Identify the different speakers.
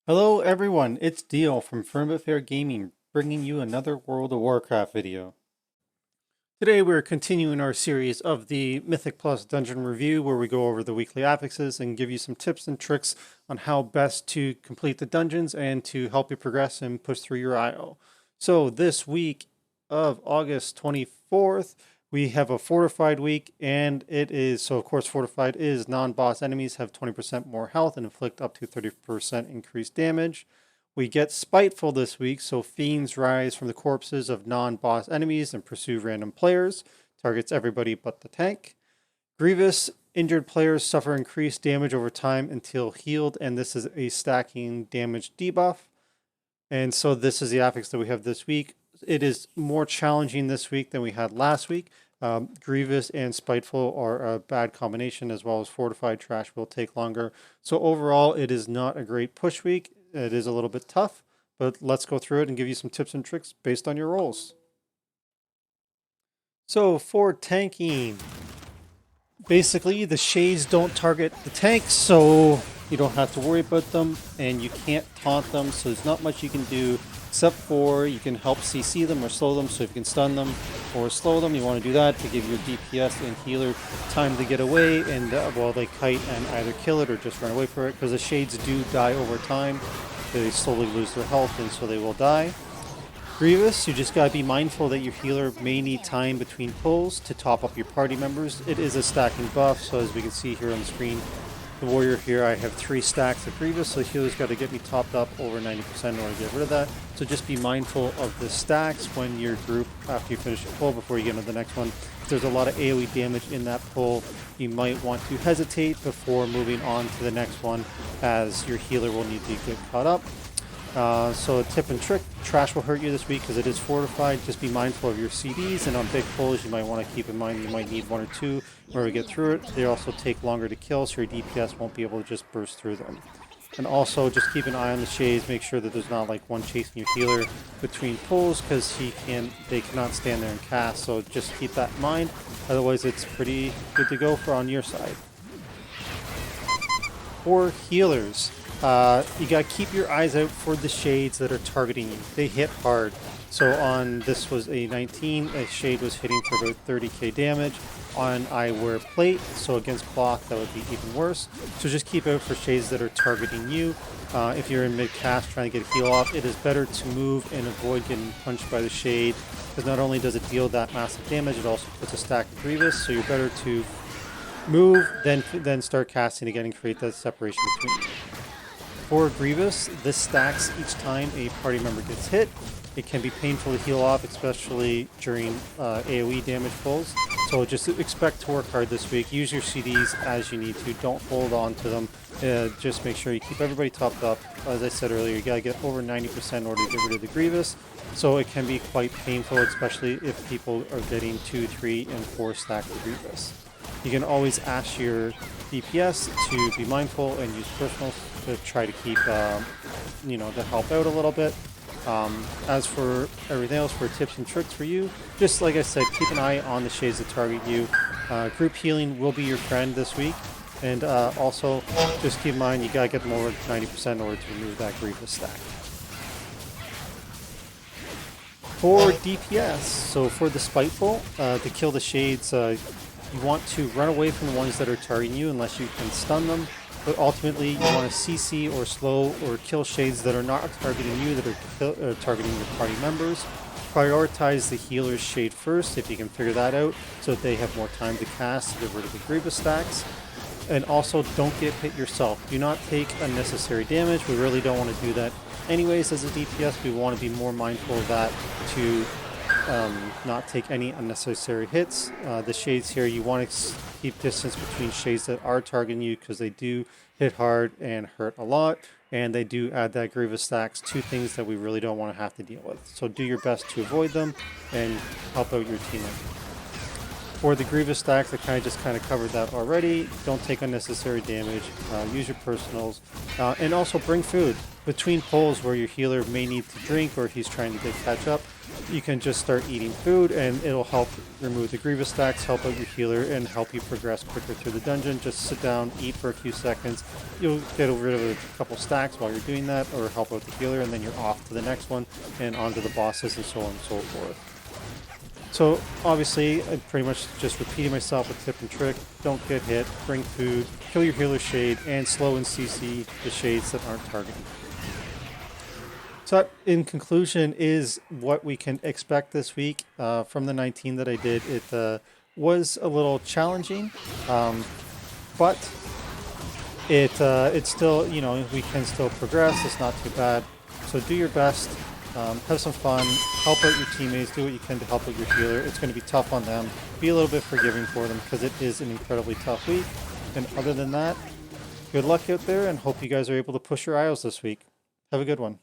Speaker 1: Hello everyone, it's Dio from Firm Fair Gaming, bringing you another World of Warcraft video. Today we're continuing our series of the Mythic Plus Dungeon Review, where we go over the weekly affixes and give you some tips and tricks on how best to complete the dungeons and to help you progress and push through your IO. So this week of August 24th, we have a Fortified week, and it is, so of course Fortified is non-boss enemies have 20% more health and inflict up to 30% increased damage. We get Spiteful this week, so fiends rise from the corpses of non-boss enemies and pursue random players. Targets everybody but the tank. Grievous, injured players suffer increased damage over time until healed, and this is a stacking damage debuff. And so this is the affix that we have this week. It is more challenging this week than we had last week. Grievous and Spiteful are a bad combination, as well as Fortified Trash will take longer. So overall, it is not a great push week. It is a little bit tough, but let's go through it and give you some tips and tricks based on your roles. So for tanking, basically the shades don't target the tanks, so you don't have to worry about them, and you can't taunt them, so there's not much you can do except for you can help CC them or slow them. So if you can stun them or slow them, you want to do that to give your DPS and healer time to get away, and while they kite and either kill it or just run away from it, because the shades do die over time. They slowly lose their health, and so they will die. Grievous, you just gotta be mindful that your healer may need time between pulls to top up your party members. It is a stacking buff, so as we can see here on the screen, the warrior here, I have 3 stacks of Grievous, so the healer's got to get me topped up over 90% in order to get rid of that. So just be mindful of the stacks when your group, after you finish your pull, before you get into the next one. If there's a lot of AoE damage in that pull, you might want to hesitate before moving on to the next one, as your healer will need to get caught up. So a tip and trick, trash will hurt you this week because it is fortified. Just be mindful of your CDs, and on big pulls you might want to keep in mind you might need 1 or 2 in order to get through it. They also take longer to kill, so your DPS won't be able to just burst through them. And also just keep an eye on the shades, make sure that there's not like one chasing your healer between pulls, because they cannot stand there and cast, so just keep that in mind. Otherwise it's pretty good to go for on your side. For healers, you gotta keep your eyes out for the shades that are targeting you. They hit hard. So on this was a 19, a shade was hitting for about 30k damage. On I wear plate, so against cloth that would be even worse. So just keep out for shades that are targeting you. If you're in mid-cast trying to get a heal off, it is better to move and avoid getting punched by the shade, because not only does it deal that massive damage, it also puts a stack of Grievous, so you're better to move, then start casting again and create that separation between you. For Grievous, this stacks each time a party member gets hit. It can be painful to heal off, especially during AoE damage pulls. So just expect to work hard this week. Use your CDs as you need to. Don't hold on to them. Just make sure you keep everybody topped up. As I said earlier, you gotta get over 90% in order to get rid of the Grievous. So it can be quite painful, especially if people are getting 2, 3, and 4 stacks of Grievous. You can always ask your DPS to be mindful and use personals to try to keep, to help out a little bit. As for everything else, for tips and tricks for you, just like I said, keep an eye on the shades that target you. Group healing will be your friend this week. And also, just keep in mind, you gotta get them over 90% in order to remove that Grievous stack. For DPS, so for the Spiteful, to kill the shades, you want to run away from the ones that are targeting you unless you can stun them. But ultimately, you want to CC or slow or kill shades that are not targeting you, that are targeting your party members. Prioritize the healer's shade first, if you can figure that out, so that they have more time to cast to get rid of the Grievous stacks. And also, don't get hit yourself. Do not take unnecessary damage. We really don't want to do that anyways as a DPS. We want to be more mindful of that to not take any unnecessary hits. The shades here, you want to keep distance between shades that are targeting you, because they do hit hard and hurt a lot, and they do add that Grievous stacks to things that we really don't want to have to deal with. So do your best to avoid them and help out your teammate. For the Grievous stacks, I kind of covered that already. Don't take unnecessary damage. Use your personals, and also bring food. between pulls where your healer may need to drink or he's trying to catch up, you can just start eating food and it'll help remove the Grievous stacks, help out your healer, and help you progress quicker through the dungeon. Just sit down, eat for a few seconds. You'll get rid of a couple stacks while you're doing that, or help out the healer, and then you're off to the next one and onto the bosses and so on and so forth. So obviously, I'm pretty much just repeating myself a tip and trick. Don't get hit, bring food, kill your healer shade, and slow and CC the shades that aren't targeting. So that, in conclusion, is what we can expect this week from the 19 that I did. It was a little challenging, but it's still, you know, we can still progress. It's not too bad. So do your best. Have some fun, help out your teammates, do what you can to help out your healer. It's going to be tough on them. Be a little bit forgiving for them because it is an incredibly tough week. And other than that, good luck out there and hope you guys are able to push your IOs this week. Have a good one.